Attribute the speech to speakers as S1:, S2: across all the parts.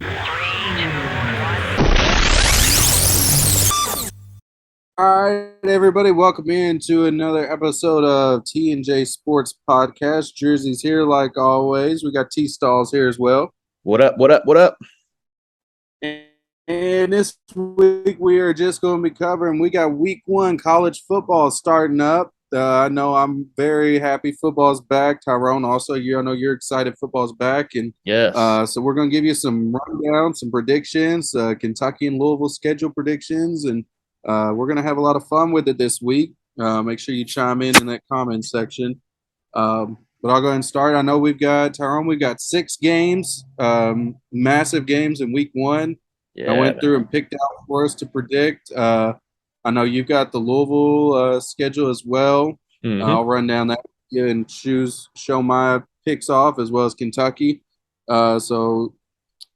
S1: All right, everybody, welcome into another episode of T and J Sports Podcast. Jersey's here, like always. We got T Stalls here as well.
S2: What up? What up? What up?
S1: And this week we are just going to be covering. We got Week 1 college football starting up. I know I'm very happy football's back. Tyrone, also, I know you're excited football's back, and
S2: Yes.
S1: so we're going to give you some rundown, some predictions, Kentucky and Louisville schedule predictions, and we're going to have a lot of fun with it this week. Make sure you chime in that comment section. But I'll go ahead and start. I know we've got Tyrone. We've got 6 games, massive games in Week 1. I
S2: Yeah,
S1: went through
S2: man.
S1: and picked out for us to predict. I know you've got the Louisville schedule as well.
S2: Mm-hmm.
S1: I'll run down that and show my picks off as well as Kentucky. Other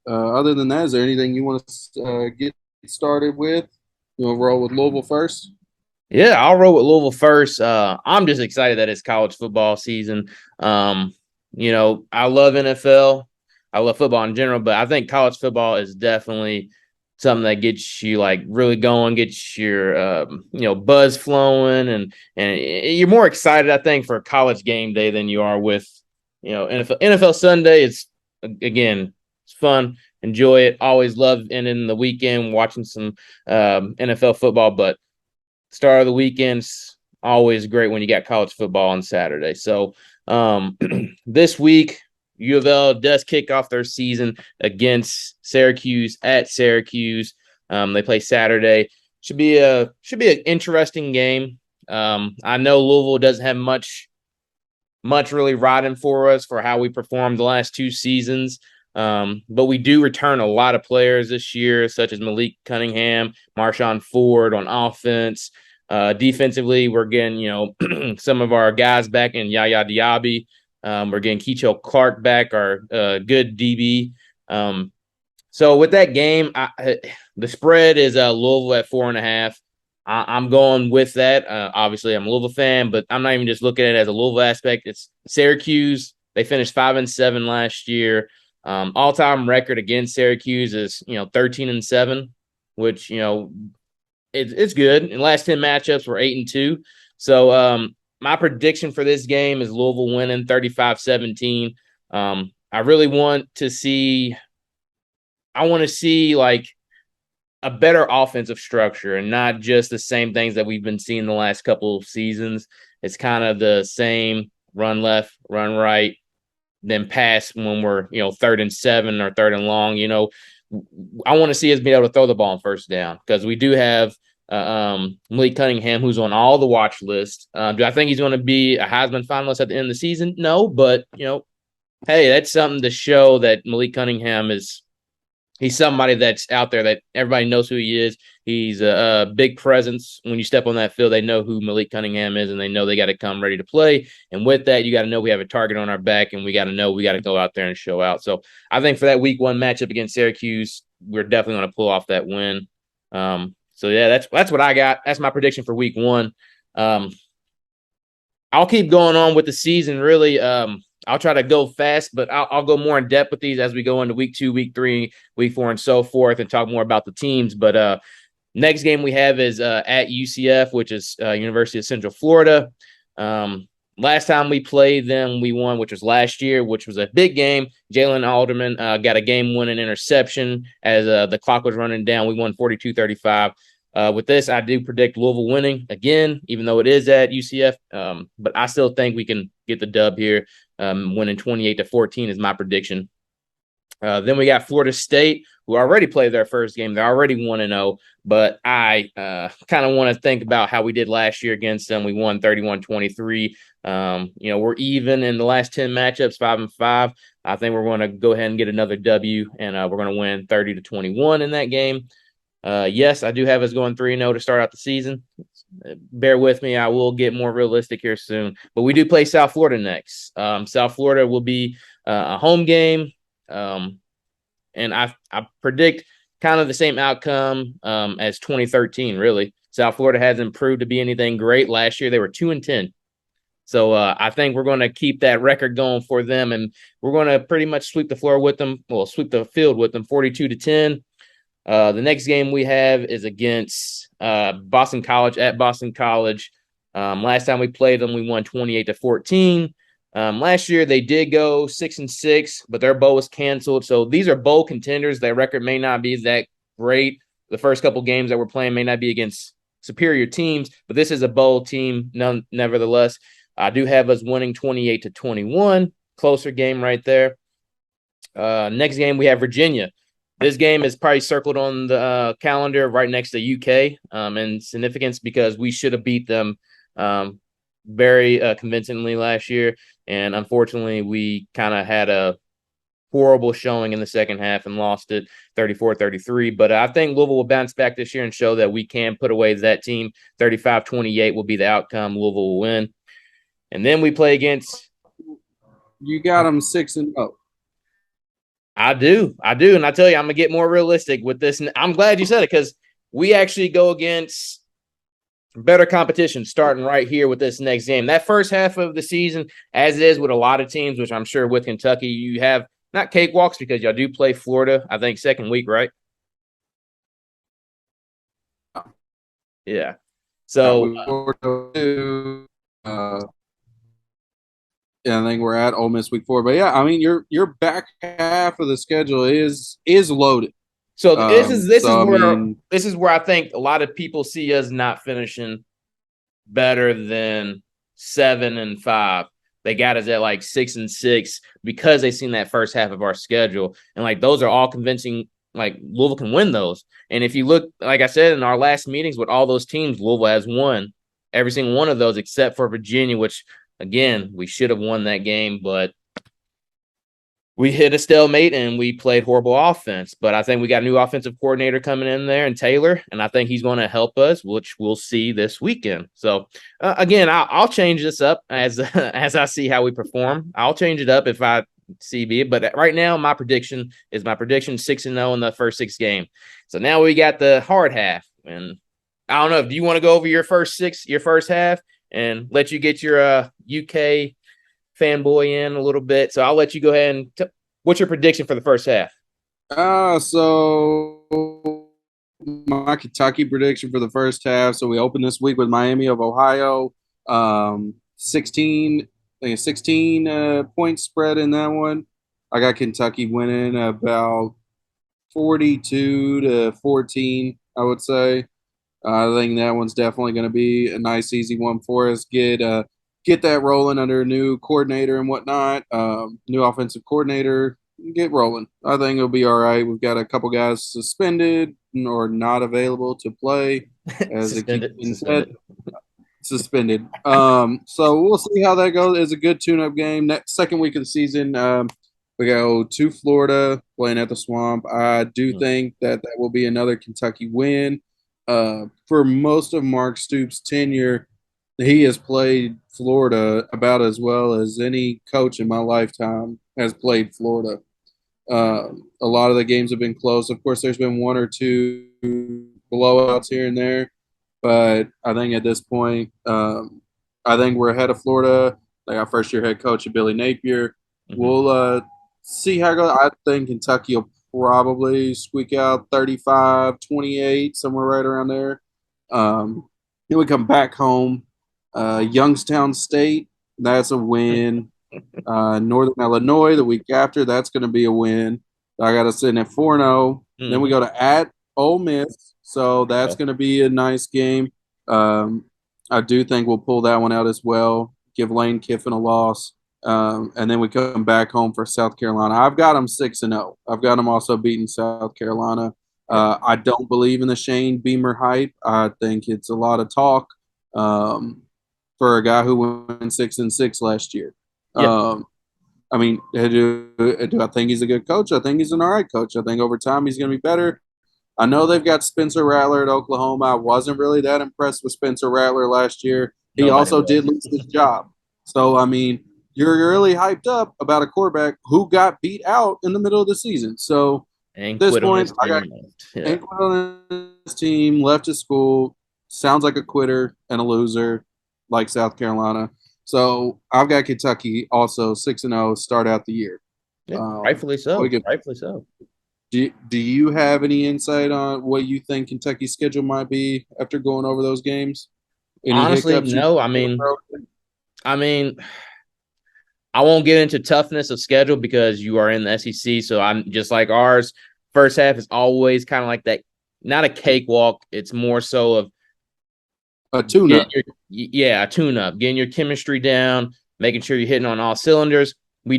S1: than that, is there anything you want to get started with? You want to roll with Louisville first?
S2: Yeah, I'll roll with Louisville first. I'm just excited that it's college football season. I love NFL. I love football in general, but I think college football is definitely something that gets you like really going, gets your buzz flowing, and you're more excited, I think, for college game day than you are with NFL Sunday. It's again, it's fun, enjoy it. Always love ending the weekend watching some NFL football, but start of the weekends always great when you got college football on Saturday. So this week, U of L does kick off their season against Syracuse at Syracuse. They play Saturday. Should be an interesting game. I know Louisville doesn't have much really riding for us for how we performed the last 2 seasons. But we do return a lot of players this year, such as Malik Cunningham, Marshawn Ford on offense. Defensively, we're getting, some of our guys back in Yaya Diaby. We're getting Keecho Clark back, our good DB. So with that game, the spread is Louisville at 4.5. I'm going with that. Obviously, I'm a Louisville fan, but I'm not even just looking at it as a Louisville aspect. It's Syracuse. They finished 5-7 last year. All-time record against Syracuse is 13-7, which it's good. In the last 10 matchups, we're 8-2. So my prediction for this game is Louisville winning 35-17. I really want to see. I want to see like a better offensive structure and not just the same things that we've been seeing the last couple of seasons. It's kind of the same run left, run right, then pass when we're 3rd and 7 or 3rd and long. I want to see us be able to throw the ball on first down because we do have Malik Cunningham, who's on all the watch list. Do I think he's going to be a Heisman finalist at the end of the season? No, but hey, that's something to show that Malik Cunningham he's somebody that's out there that everybody knows who he is. He's a big presence. When you step on that field, they know who Malik Cunningham is, and they know they got to come ready to play. And with that, you got to know we have a target on our back, and we got to know we got to go out there and show out. So I think for that Week 1 matchup against Syracuse, we're definitely going to pull off that win. So yeah, that's what I got. That's my prediction for Week 1. I'll keep going on with the season. Really, I'll try to go fast, but I'll go more in depth with these as we go into Week 2, Week 3, Week 4, and so forth, and talk more about the teams. But next game we have is at UCF, which is University of Central Florida. Last time we played them, we won, which was last year, which was a big game. Jalen Alderman got a game-winning interception as the clock was running down. We won 42-35. With this, I do predict Louisville winning again, even though it is at UCF. But I still think we can get the dub here. Winning 28-14 is my prediction. Then we got Florida State, who already played their first game. They're already 1-0, but I kind of want to think about how we did last year against them. We won 31-23. We're even in the last 10 matchups, 5-5. I think we're going to go ahead and get another W, and we're going to win 30-21 in that game. Yes, I do have us going 3-0 to start out the season. Bear with me. I will get more realistic here soon. But we do play South Florida next. South Florida will be a home game. And I predict kind of the same outcome as 2013, really. South Florida hasn't proved to be anything great. Last year, they were 2-10. So I think we're going to keep that record going for them, and we're going to pretty much sweep the floor with them. Well, sweep the field with them, 42-10. The next game we have is against Boston College at Boston College. Last time we played them, we won 28-14. Last year they did go 6-6, but their bowl was canceled. So these are bowl contenders. Their record may not be that great. The first couple games that we're playing may not be against superior teams, but this is a bowl team nevertheless. I do have us winning 28-21. Closer game right there. Next game we have Virginia. This game is probably circled on the calendar right next to UK in significance because we should have beat them very convincingly last year. And unfortunately, we kind of had a horrible showing in the second half and lost it 34-33. But I think Louisville will bounce back this year and show that we can put away that team. 35-28 will be the outcome. Louisville will win. And then we play against.
S1: You got them 6-0.
S2: I do. And I tell you, I'm going to get more realistic with this. And I'm glad you said it because we actually go against better competition starting right here with this next game. That first half of the season, as it is with a lot of teams, which I'm sure with Kentucky, you have not cakewalks because y'all do play Florida, I think, second week, right? Yeah. So,
S1: I think we're at Ole Miss week 4. But yeah, I mean your back half of the schedule is loaded.
S2: So this is where I think a lot of people see us not finishing better than 7-5. They got us at like 6-6 because they seen that first half of our schedule, and like those are all convincing. Like Louisville can win those, and if you look, like I said in our last meetings with all those teams, Louisville has won every single one of those except for Virginia, which again we should have won that game, but we hit a stalemate and we played horrible offense. But I think we got a new offensive coordinator coming in there, and Taylor, and I think he's going to help us, which we'll see this weekend. So again, I'll change this up as as I see how we perform. I'll change it up if I see it. But right now, my prediction 6-0 in the first 6 games. So now we got the hard half, and I don't know. Do you want to go over your first half, and let you get your UK fanboy in a little bit? So I'll let you go ahead and what's your prediction for the first half?
S1: So my Kentucky prediction for the first half. So we open this week with Miami of Ohio. 16 point spread in that one. I got Kentucky winning about 42-14, I would say. I think that one's definitely going to be a nice, easy one for us. Get that rolling under a new coordinator and whatnot. New offensive coordinator. Get rolling. I think it'll be all right. We've got a couple guys suspended or not available to play, as suspended. So we'll see how that goes. It's a good tune-up game. That second week of the season, we go to Florida, playing at the Swamp. I do think that will be another Kentucky win. For most of Mark Stoops' tenure, he has played Florida about as well as any coach in my lifetime has played Florida. A lot of the games have been close. Of course, there's been one or two blowouts here and there, but I think at this point, I think we're ahead of Florida. Like our first-year head coach, Billy Napier. Mm-hmm. We'll see how it goes. I think Kentucky will probably squeak out 35-28, somewhere right around there. Then we come back home. Youngstown State, that's a win. Northern Illinois the week after, that's going to be a win. I got us in at 4-0. Then we go to at Ole Miss, so that's going to be a nice game. I do think we'll pull that one out as well. Give Lane Kiffin a loss. And then we come back home for South Carolina. I've got them 6-0. I've got them also beating South Carolina. I don't believe in the Shane Beamer hype. I think it's a lot of talk for a guy who went 6-6 last year. Yeah. I mean, do I think he's a good coach? I think he's an all right coach. I think over time he's going to be better. I know they've got Spencer Rattler at Oklahoma. I wasn't really that impressed with Spencer Rattler last year. He also did lose his job. So, I mean, you're really hyped up about a quarterback who got beat out in the middle of the season. So, at this point, I got quit on his team, left his school, sounds like a quitter and a loser like South Carolina. So I've got Kentucky also 6-0 start out the year.
S2: Yeah,
S1: Um,
S2: rightfully so.
S1: we
S2: Rightfully so.
S1: do you have any insight on what you think Kentucky's schedule might be after going over those games? Any
S2: Honestly,
S1: hiccups?
S2: no. I mean, I won't get into toughness of schedule because you are in the SEC. So I'm just like ours. First half is always kind of like that, not a cakewalk. It's more so of
S1: A tune-up.
S2: a tune up, getting your chemistry down, making sure you're hitting on all cylinders. We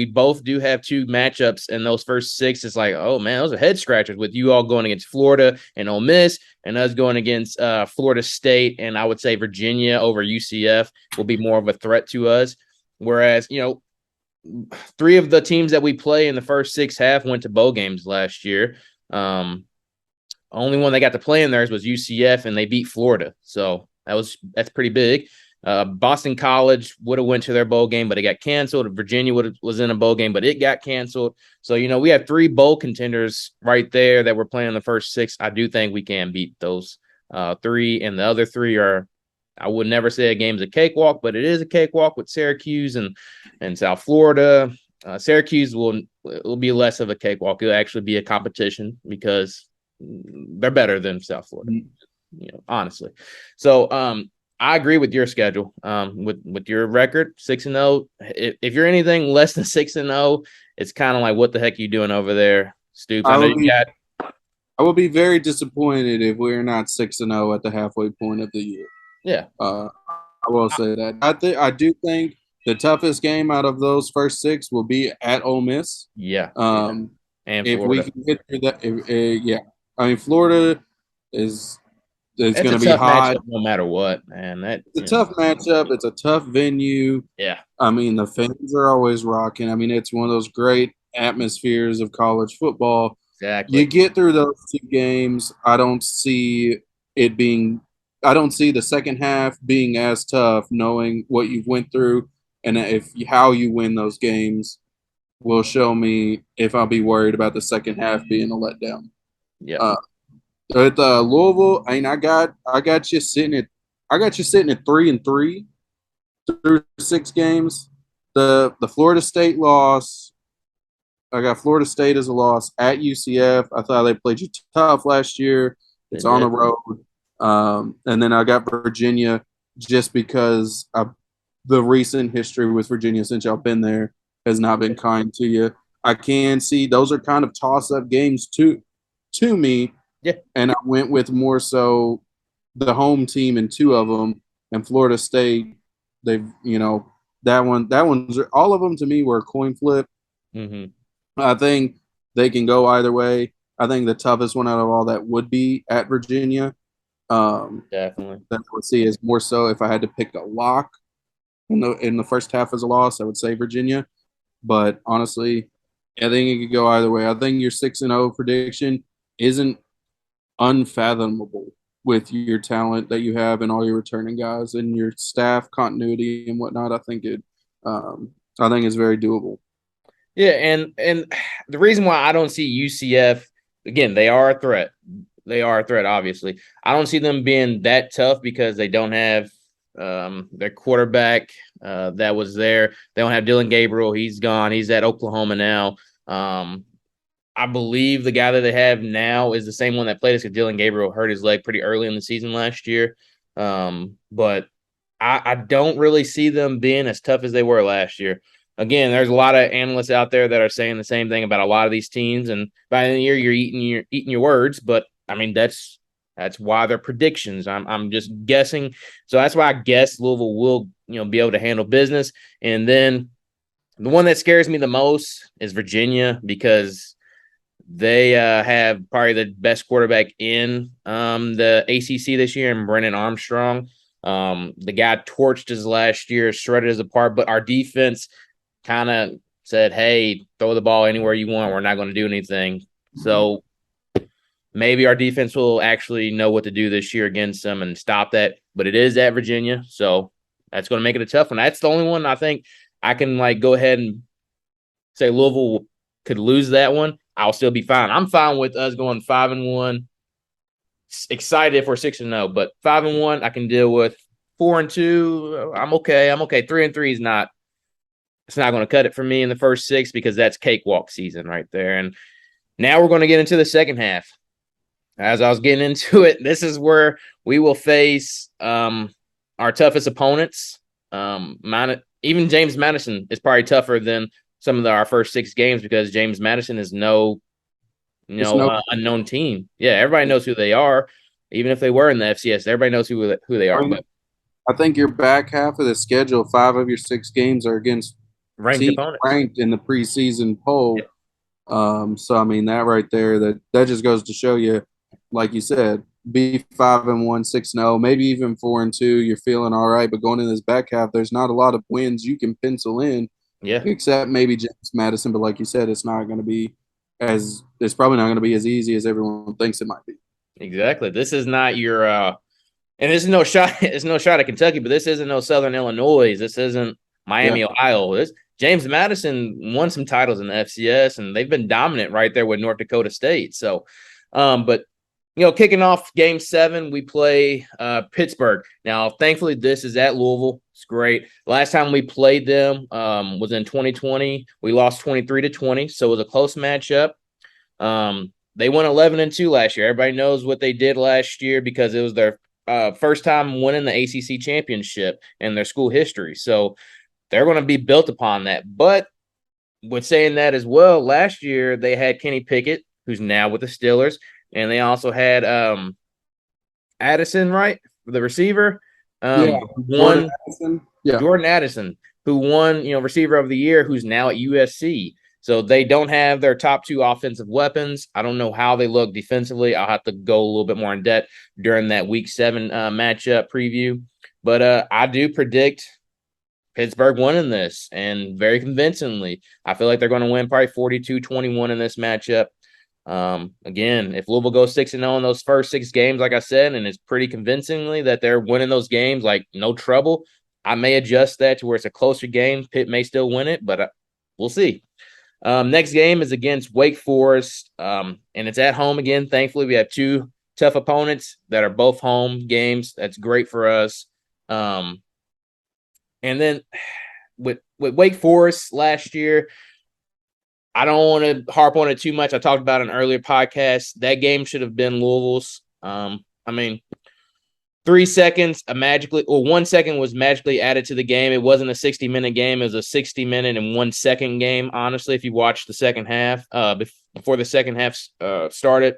S2: both do have two matchups, and those first six is like, oh man, those are head scratchers with you all going against Florida and Ole Miss, and us going against Florida State, and I would say Virginia over UCF will be more of a threat to us. Whereas, three of the teams that we play in the first six half went to bowl games last year. Only one they got to play in theirs was UCF, and they beat Florida. So that's pretty big. Boston College would have went to their bowl game, but it got canceled. Virginia was in a bowl game, but it got canceled. So we have three bowl contenders right there that we're playing in the first six. I do think we can beat those three, and the other three are. I would never say a game's a cakewalk, but it is a cakewalk with Syracuse and South Florida. Syracuse will be less of a cakewalk. It'll actually be a competition because they're better than South Florida, honestly. So I agree with your schedule. With your record 6-0. If you're anything less than 6-0, it's kind of like, what the heck are you doing over there, Stoops? I
S1: I
S2: know
S1: would
S2: you
S1: be
S2: got.
S1: I would be very disappointed if we're not 6-0 at the halfway point of the year.
S2: Yeah.
S1: I will say that. I do think the toughest game out of those first six will be at Ole Miss.
S2: Yeah. And
S1: If we
S2: Florida.
S1: can get through that, yeah. I mean, Florida is
S2: It's
S1: going
S2: a
S1: to be
S2: tough
S1: hot.
S2: matchup no matter what, man.
S1: It's a tough matchup. It's a tough venue.
S2: Yeah.
S1: I mean, the fans are always rocking. I mean, it's one of those great atmospheres of college football. You
S2: Exactly.
S1: get through those two games. It being. I don't see the second half being as tough, knowing what you've went through, and if how you win those games will show me if I'll be worried about the second half being a letdown.
S2: Yeah.
S1: Uh, at Louisville, I mean, I got you sitting at 3-3 through six games. The Florida State loss, I got Florida State as a loss at UCF. I thought they played you tough last year.
S2: They
S1: It's on the
S2: did.
S1: road. And then I got Virginia just because the recent history with Virginia since y'all been there has not been kind to you. I can see those are kind of toss up games to me.
S2: Yeah.
S1: And I went with more so the home team in two of them, and Florida State. They've that one's all of them to me were a coin flip.
S2: Mm-hmm.
S1: I think they can go either way. I think the toughest one out of all that would be at Virginia.
S2: Definitely.
S1: That I would see is more so if I had to pick a lock in the first half as a loss, I would say Virginia. But honestly, I think it could go either way. I think your 6-0 prediction isn't unfathomable with your talent that you have and all your returning guys and your staff continuity and whatnot. I think it's very doable.
S2: Yeah, and the reason why I don't see UCF, again, they are a threat. They are a threat, obviously. I don't see them being that tough because they don't have their quarterback that was there. They don't have Dylan Gabriel. He's gone. He's at Oklahoma now. I believe the guy that they have now is the same one that played us because Dylan Gabriel hurt his leg pretty early in the season last year. But I don't really see them being as tough as they were last year. Again, there's a lot of analysts out there that are saying the same thing about a lot of these teams, and by the end of the year, you're eating your words. But I mean, that's why they're predictions. I'm just guessing, so that's why I guess Louisville will be able to handle business. And then the one that scares me the most is Virginia because they have probably the best quarterback in the ACC this year, and Brennan Armstrong. The guy torched us last year, shredded us apart, but our defense kind of said, hey, throw the ball anywhere you want. We're not going to do anything. So maybe our defense will actually know what to do this year against them and stop that. But it is at Virginia, so that's going to make it a tough one. That's the only one I think I can go ahead and say Louisville could lose that one. I'll still be fine. I'm fine with us going 5-1. Excited if we're 6-0, but 5-1 I can deal with. 4-2. I'm okay. I'm okay. 3-3 is not. It's not going to cut it for me in the first six because that's cakewalk season right there. And now we're going to get into the second half. As I was getting into it, this is where we will face our toughest opponents. Even James Madison is probably tougher than some of our first six games because James Madison is no
S1: It's no.
S2: unknown team. Yeah, everybody knows who they are. Even if they were in the FCS, everybody knows who they
S1: I
S2: are.
S1: mean,
S2: But
S1: I think your back half of the schedule, 5 of your 6 games are against
S2: ranked
S1: teams
S2: opponents.
S1: ranked in the preseason
S2: Yeah.
S1: poll. So I mean that right there, that just goes to show you, like you said, be 5-1, 6-0, maybe even 4-2. You're feeling all right, but going in this back half, there's not a lot of wins you can pencil in,
S2: Yeah.
S1: except maybe James Madison. But like you said, it's probably not going to be as easy as everyone thinks it might be.
S2: Exactly. This is not your and this is no shot. It's no shot at Kentucky, but this isn't no Southern Illinois. This isn't
S1: Yeah,
S2: Miami, Ohio. This James Madison won some titles in the FCS, and they've been dominant right there with North Dakota State. So, but kicking off Game 7, we play Pittsburgh. Now, thankfully, this is at Louisville. It's great. Last time we played them was in 2020. We lost 23-20, so it was a close matchup. They won 11-2 last year. Everybody knows what they did last year because it was their first time winning the ACC championship in their school history. So they're going to be built upon that. But with saying that as well, last year they had Kenny Pickett, who's now with the Steelers, and they also had Addison, right, the receiver,
S1: yeah. Jordan
S2: won
S1: Addison. Yeah,
S2: Jordan Addison, who won, receiver of the year, who's now at USC. So they don't have their top two offensive weapons. I don't know how they look defensively. I'll have to go a little bit more in depth during that Week 7 matchup preview. But I do predict Pittsburgh winning this, and very convincingly. I feel like they're going to win probably 42-21 in this matchup. Again, if Louisville goes 6-0 in those first six games, like I said, and it's pretty convincingly that they're winning those games, like no trouble, I may adjust that to where it's a closer game. Pitt may still win it, but we'll see. Next game is against Wake Forest, and it's at home again. Thankfully, we have two tough opponents that are both home games. That's great for us. And then with Wake Forest last year, I don't want to harp on it too much. I talked about it in an earlier podcast. That game should have been Louisville's. I mean, 3 seconds, 1 second was magically added to the game. It wasn't a 60-minute game. It was a 60-minute and 1 second game. Honestly, if you watch the second half, before the second half started,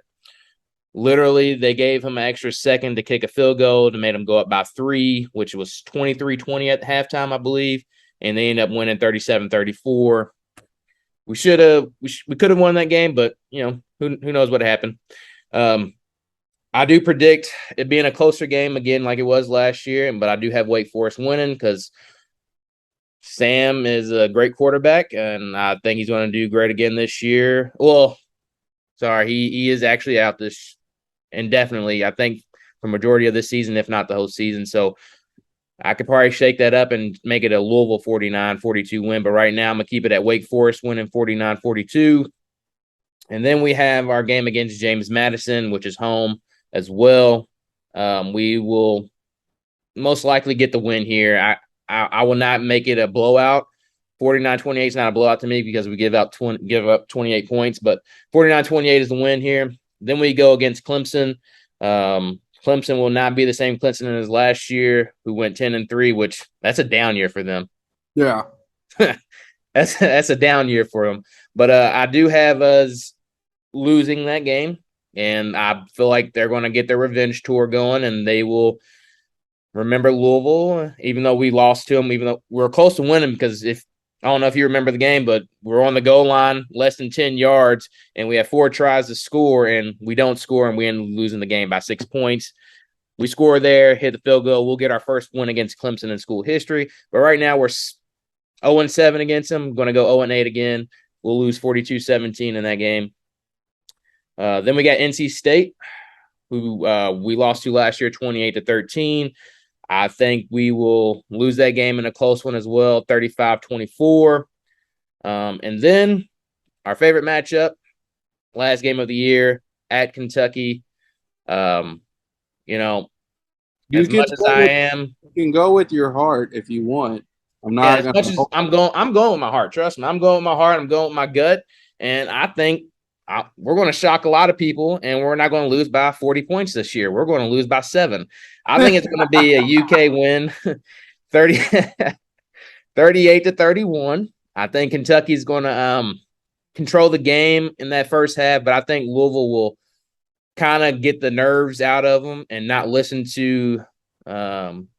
S2: literally they gave him an extra second to kick a field goal to make him go up by 3, which was 23-20 at halftime, I believe. And they ended up winning 37-34. We could have won that game, but who knows what happened. I do predict it being a closer game again, like it was last year, but I do have Wake Forest winning because Sam is a great quarterback, and I think he's going to do great again this year. Well, sorry, he is actually out this indefinitely. I think for majority of this season, if not the whole season. So I could probably shake that up and make it a Louisville 49-42 win. But right now, I'm going to keep it at Wake Forest winning 49-42. And then we have our game against James Madison, which is home as well. We will most likely get the win here. I will not make it a blowout. 49-28 is not a blowout to me because we give up 28 points, but 49-28 is the win here. Then we go against Clemson. Clemson will not be the same Clemson as last year, who went 10-3, which that's a down year for them.
S1: yeah.
S2: That's a down year for them. But I do have us losing that game, and I feel like they're going to get their revenge tour going, and they will remember Louisville, even though we lost to them, even though we were close to winning because I don't know if you remember the game, but we're on the goal line, less than 10 yards, and we have 4 tries to score, and we don't score, and we end up losing the game by 6 points. We score there, hit the field goal. We'll get our first win against Clemson in school history. But right now we're 0-7 against them. Going to go 0-8 again. We'll lose 42-17 in that game. Then we got NC State, who we lost to last year, 28-13. I think we will lose that game in a close one as well, 35-24. And then our favorite matchup, last game of the year at Kentucky. You know, as much as I am.
S1: You can go with your heart if you want. I'm
S2: Yeah,
S1: not
S2: as much
S1: gonna.
S2: as I'm going with my heart. Trust me, I'm going with my heart. I'm going with my gut, and I think we're going to shock a lot of people, and we're not going to lose by 40 points this year. We're going to lose by 7. I think it's going to be a UK win, 30, 38-31. I think Kentucky's going to control the game in that first half, but I think Louisville will kind of get the nerves out of them and not listen to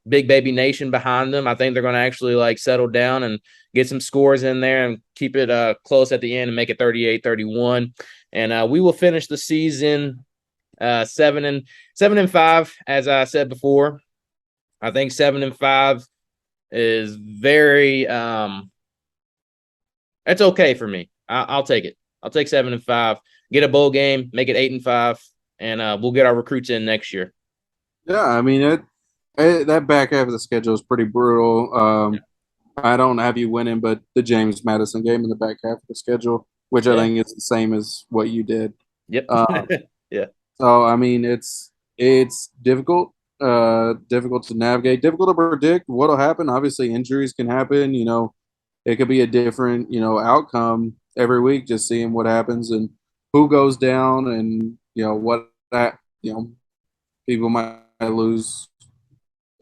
S2: Big Baby Nation behind them. I think they're going to actually like settle down and get some scores in there and keep it close at the end and make it 38-31. And we will finish the season 7-5, as I said before. I think 7-5 is very that's okay for me. I'll take it. I'll take 7-5. Get a bowl game, make it 8-5, and we'll get our recruits in next year.
S1: Yeah, I mean that back half of the schedule is pretty brutal. I don't have you winning, but the James Madison game in the back half of the schedule, which I
S2: Yeah.
S1: think is the same as what you did.
S2: Yep.
S1: Uh,
S2: Yeah.
S1: so I mean, it's difficult to navigate, difficult to predict what'll happen. Obviously, injuries can happen. It could be a different outcome every week. Just seeing what happens and who goes down, and what that people might lose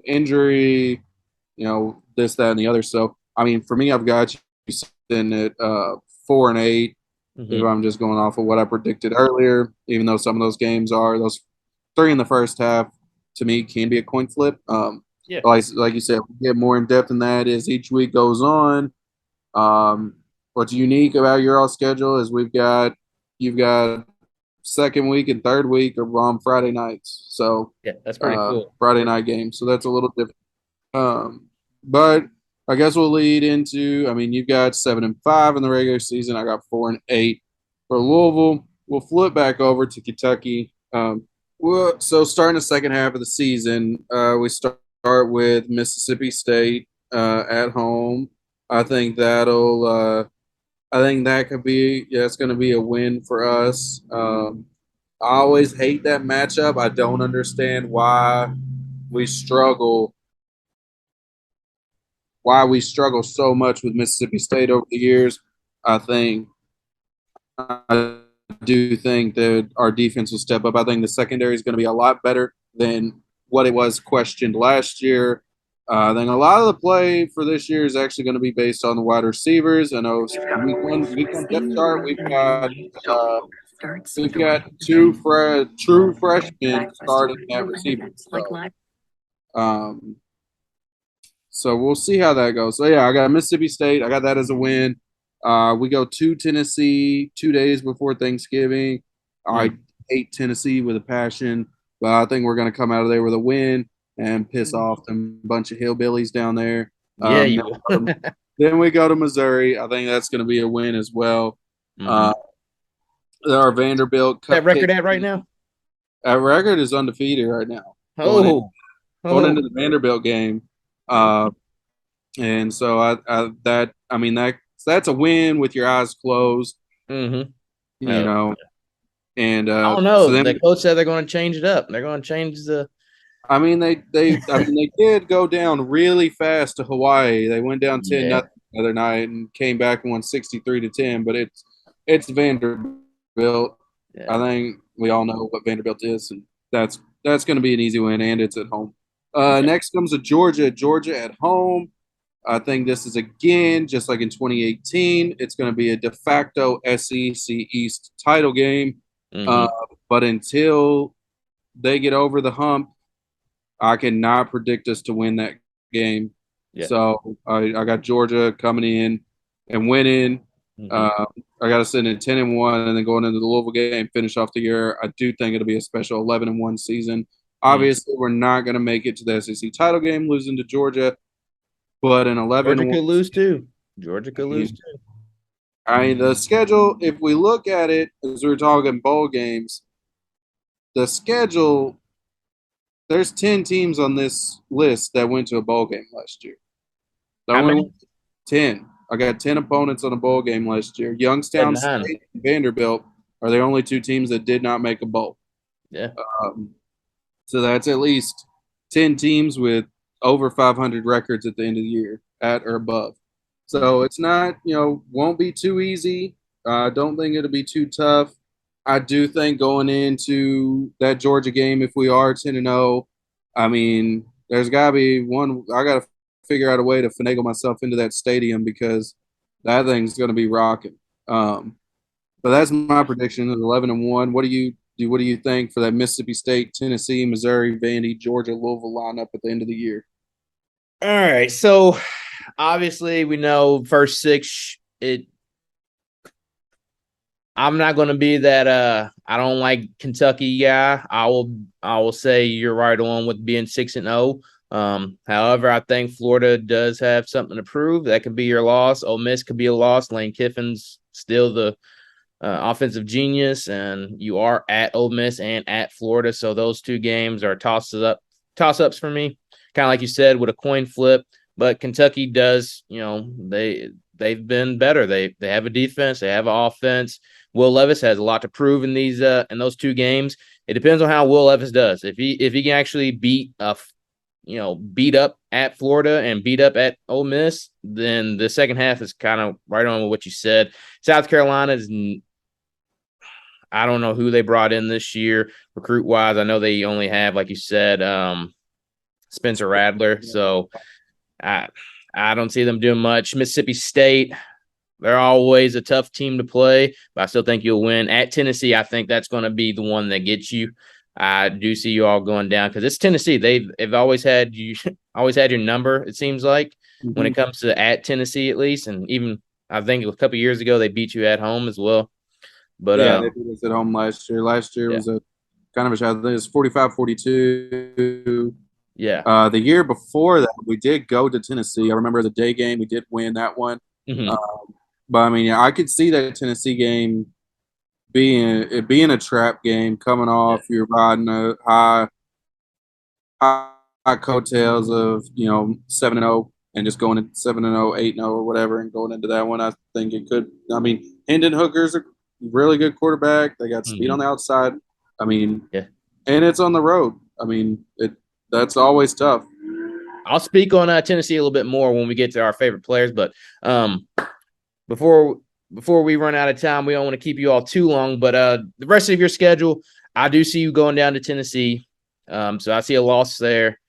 S1: injury, this, that, and the other. So, I mean, for me, I've got you sitting at 4-8. If
S2: Mm-hmm.
S1: I'm just going off of what I predicted earlier, even though some of those games are those 3 in the first half, to me, can be a coin flip.
S2: Yeah.
S1: Like you said, we get more in depth in that as each week goes on. What's unique about your all schedule is you've got second week and third week are on Friday nights. So
S2: Yeah. That's pretty cool.
S1: Friday night games. So that's a little different. But I guess we'll lead into. I mean, you've got 7-5 in the regular season. I got 4-8 for Louisville. We'll flip back over to Kentucky. So starting the second half of the season, we start with Mississippi State at home. I think that'll. I think that could be. Yeah, it's going to be a win for us. I always hate that matchup. I don't understand we struggle we struggle so much with Mississippi State over the years. I think I do think that our defense will step up. I think the secondary is going to be a lot better than what it was questioned last year. I think a lot of the play for this year is actually going to be based on the wide receivers. I know week one depth chart, we've got true freshmen starting at receiver. Um, So we'll see how that goes. So yeah, I got Mississippi State. I got that as a win. We go to Tennessee 2 days before Thanksgiving. I
S2: Mm.
S1: hate Tennessee with a passion, but I think we're going to come out of there with a win and piss off them bunch of hillbillies down there.
S2: Yeah,
S1: Then,
S2: you will.
S1: then we go to Missouri. I think that's going to be a win as well.
S2: Mm-hmm.
S1: Uh, our Vanderbilt
S2: That
S1: cupcake
S2: record at right now?
S1: record is undefeated right now
S2: Oh,
S1: going
S2: oh.
S1: into the Vanderbilt game. Uh, And so I mean that's a win with your eyes closed,
S2: Mm-hmm.
S1: you
S2: No,
S1: know. And
S2: I don't
S1: so
S2: know.
S1: then
S2: The coach said they're going to change it up. They're going to change the.
S1: I mean they did go down really fast to Hawaii. They went down 10
S2: Yeah,
S1: nothing the other night and came back and won 63-10. But it's Vanderbilt.
S2: yeah.
S1: I think we all know what Vanderbilt is, and that's going to be an easy win, and it's at home.
S2: Yeah.
S1: Next comes to Georgia. Georgia at home. I think this is again, just like in 2018, it's going to be a de facto SEC East title game. Uh,
S2: Mm-hmm.
S1: but until they get over the hump, I cannot predict us to win that game.
S2: Yeah.
S1: So I got Georgia coming in and winning.
S2: Mm-hmm.
S1: Uh, I got to send in 10-1, and then going into the Louisville game, finish off the year. I do think it'll be a special 11-1 season.
S2: Mm.
S1: Obviously, we're not going to make it to the SEC title game, losing to Georgia, but an
S2: Georgia
S1: 11-1.
S2: could lose too. Georgia could lose too.
S1: The schedule, if we look at it, as we were talking bowl games, the schedule, there's 10 teams on this list that went to a bowl game last year. The
S2: How
S1: only
S2: many?
S1: one, 10. I got 10 opponents on a bowl game last year.
S2: Said
S1: Youngstown
S2: nine.
S1: State and Vanderbilt are the only two teams that did not make a bowl.
S2: Yeah.
S1: Um, so that's at least 10 teams with over 500 records at the end of the year, at or above. So it's not, won't be too easy. I don't think it'll be too tough. I do think going into that Georgia game, if we are 10-0, I mean, there's got to be one. I got to figure out a way to finagle myself into that stadium because that thing's going to be rocking. But that's my prediction of 11-1. What do you do? What do you think for that Mississippi State, Tennessee, Missouri, Vandy, Georgia, Louisville lineup at the end of the year?
S2: All right. So obviously we know first six, I'm not going to be that I don't like Kentucky guy. I will say you're right on with being 6-0. However, I think Florida does have something to prove. That could be your loss. Ole Miss could be a loss. Lane Kiffin's still the offensive genius, and you are at Ole Miss and at Florida, so those two games are toss ups for me. Kind of like you said, with a coin flip. But Kentucky does, they've been better. They have a defense, they have an offense. Will Levis has a lot to prove in those two games. It depends on how Will Levis does. If he can actually beat up at Florida and beat up at Ole Miss, then the second half is kind of right on with what you said. South Carolina is, I don't know who they brought in this year recruit wise. I know they only have, like you said, Spencer Radler. So I don't see them doing much. Mississippi State, they're always a tough team to play, but I still think you'll win. At Tennessee, I think that's going to be the one that gets you. I do see you all going down because it's Tennessee. They've always had you, always had your number. It seems like when it comes to at Tennessee, at least, and even I think a couple years ago they beat you at home as well. But
S1: Yeah, they beat us at home last year. Last year
S2: yeah,
S1: was a kind of a shot. I think it was 45-42.
S2: yeah,
S1: The year before that, we did go to Tennessee. I remember the day game. We did win that one.
S2: mm-hmm.
S1: Uh, but I mean, yeah, I could see that Tennessee game being a trap game, coming
S2: Yeah,
S1: off you're riding a high coattails of 7-0 and just going to 7-0, 8-0 or whatever, and going into that one. I think it could. I mean, Hendon Hooker's a really good quarterback. They got speed
S2: mm-hmm.
S1: on the outside. I mean,
S2: Yeah.
S1: and it's on the road. I mean, that's always tough.
S2: I'll speak on Tennessee a little bit more when we get to our favorite players, but before before we run out of time, we don't want to keep you all too long. But the rest of your schedule, I do see you going down to Tennessee. So I see a loss there.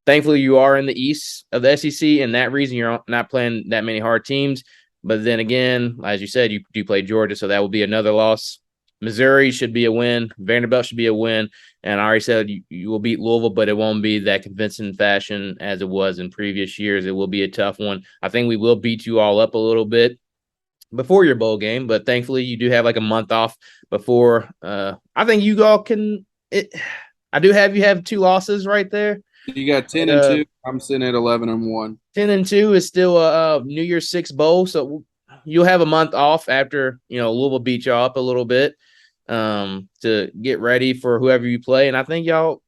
S2: Thankfully, you are in the East of the SEC, and that reason you're not playing that many hard teams. But then again, as you said, you do play Georgia, so that will be another loss. Missouri should be a win. Vanderbilt should be a win. And I already said you will beat Louisville, but it won't be that convincing fashion as it was in previous years. It will be a tough one. I think we will beat you all up a little bit before your bowl game, but thankfully you do have like a month off before. I think you all can. I do have you have two losses right there.
S1: You got 10
S2: But,
S1: and 2. I'm sitting at 11-1.
S2: 10-2 is still a New Year's Six bowl, so you'll have a month off after Louisville beat y'all up a little bit to get ready for whoever you play. And I think y'all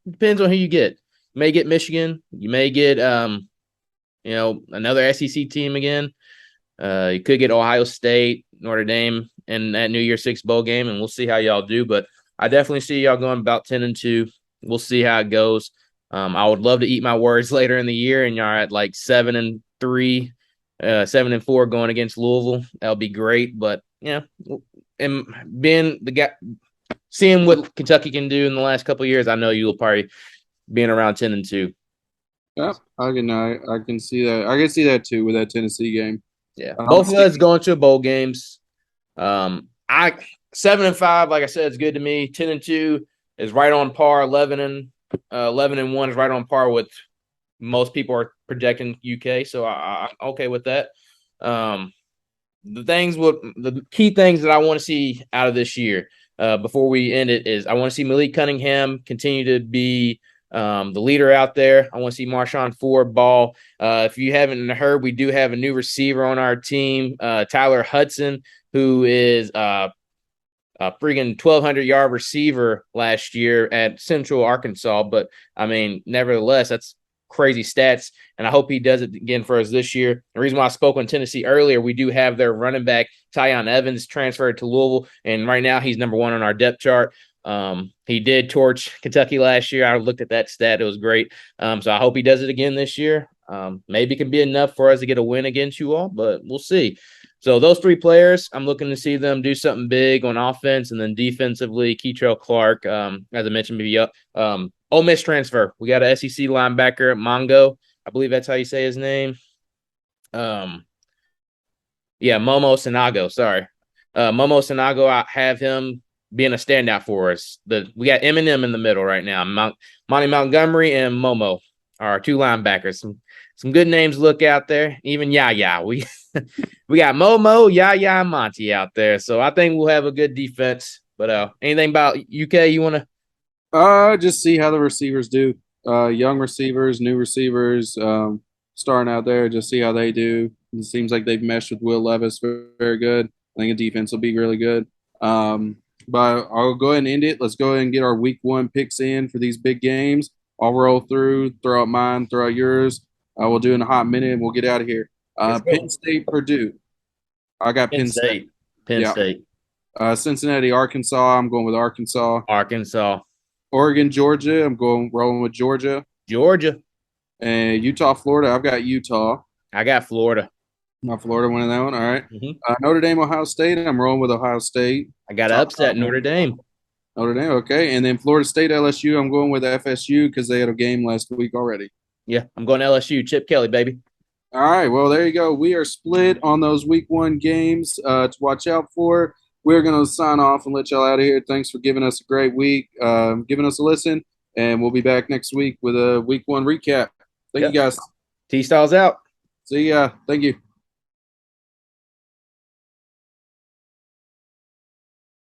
S2: depends on who you get. You may get Michigan, you may get another SEC team again. You could get Ohio State, Notre Dame in that New Year's Six bowl game, and we'll see how y'all do. But I definitely see y'all going about 10-2. We'll see how it goes. I would love to eat my words later in the year, and y'all at like 7-3, 7-4 going against Louisville. That'll be great. But and being the guy, seeing what Kentucky can do in the last couple of years, I know you'll probably being around 10-2.
S1: Yeah, I can see that. I can see that too with that Tennessee game.
S2: Yeah, both of us going to bowl games. I 7-5, like I said, is good to me. 10-2 is right on par. 11-1 is right on par with most people are projecting UK. So I'm okay with that. The key things that I want to see out of this year before we end it is I want to see Malik Cunningham continue to be the leader out there. I want to see Marshawn Ford ball. If you haven't heard, we do have a new receiver on our team, Tyler Hudson, who is a freaking 1,200-yard receiver last year at Central Arkansas. But, I mean, nevertheless, that's crazy stats, and I hope he does it again for us this year. The reason why I spoke on Tennessee earlier, we do have their running back, Tyon Evans, transferred to Louisville, and right now he's number one on our depth chart. He did torch Kentucky last year. I looked at that stat; it was great. So I hope he does it again this year. Maybe it can be enough for us to get a win against you all, but we'll see. So those three players, I'm looking to see them do something big on offense, and then defensively, Keitrell Clark, as I mentioned, maybe Ole Miss transfer. We got an SEC linebacker, Mongo. I believe that's how you say his name. Um, yeah, Momo Sinago. Sorry, Momo Sinago. I have him being a standout for us. We got Eminem in the middle right now. Monty Montgomery and Momo are our two linebackers. Some good names to look out there. Even Yaya. We got Momo, Yaya, and Monty out there. So I think we'll have a good defense. But anything about UK you want to?
S1: Just see how the receivers do. Young receivers, new receivers, starting out there. Just see how they do. It seems like they've meshed with Will Levis very good. I think the defense will be really good. But I'll go ahead and end it. Let's go ahead and get our week one picks in for these big games. I'll roll through, throw out mine, throw out yours. We'll do in a hot minute and we'll get out of here.
S2: Let's
S1: Penn
S2: go.
S1: State, Purdue. I got
S2: Penn
S1: Penn State.
S2: State. Penn
S1: Yeah.
S2: State.
S1: Cincinnati, Arkansas. I'm going with Arkansas.
S2: Arkansas.
S1: Oregon, Georgia. I'm going rolling with Georgia.
S2: Georgia.
S1: And Utah, Florida. I've got Utah.
S2: I got Florida.
S1: My Florida winning that one. All right.
S2: Mm-hmm.
S1: Notre Dame, Ohio State. I'm rolling with Ohio State.
S2: I got to upset Notre Dame.
S1: Notre Dame. Okay. And then Florida State, LSU. I'm going with FSU because they had a game last week already.
S2: Yeah, I'm going LSU. Chip Kelly, baby.
S1: All right. Well, there you go. We are split on those week one games to watch out for. We're going to sign off and let y'all out of here. Thanks for giving us a great week, giving us a listen. And we'll be back next week with a week one recap. Thank you, guys.
S2: Tstalls out.
S1: See ya. Thank you.